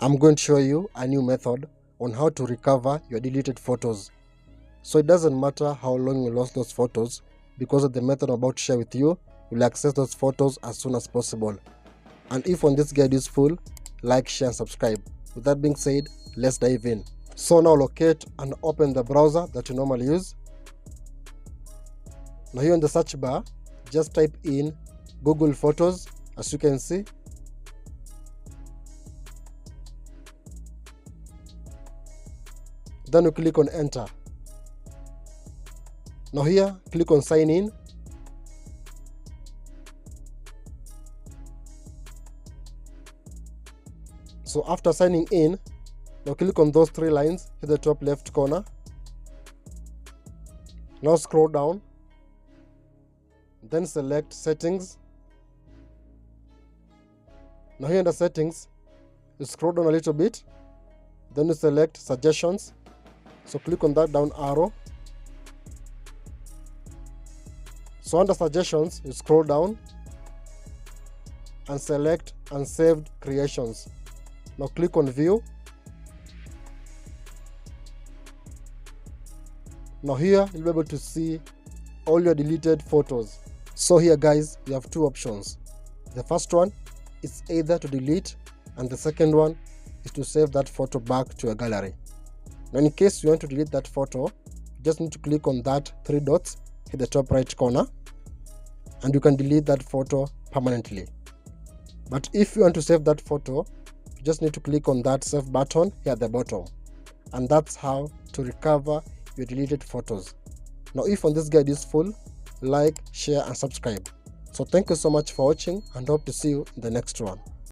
I'm going to show you a new method on how to recover your deleted photos. So it doesn't matter how long you lost those photos, because of the method I'm about to share with you, you'll access those photos as soon as possible. And if on this guide is useful, like, share and subscribe. With that being said, let's dive in. So now locate and open the browser that you normally use. Now here in the search bar, just type in Google Photos, as you can see. Then you click on enter. Now here, click on sign in. So after signing in, now click on those three lines in the top left corner. Now scroll down, then select settings. Now here in the settings, you scroll down a little bit, then you select suggestions. So click on that down arrow. So under suggestions, you scroll down and select unsaved creations. Now click on view. Now here you'll be able to see all your deleted photos. So here guys, you have two options. The first one is either to delete, and the second one is to save that photo back to your gallery. Now in case you want to delete that photo, you just need to click on that three dots in the top right corner, and you can delete that photo permanently. But if you want to save that photo, you just need to click on that save button here at the bottom. And that's how to recover your deleted photos. Now if on this guide is useful, like, share and subscribe. So thank you so much for watching, and hope to see you in the next one.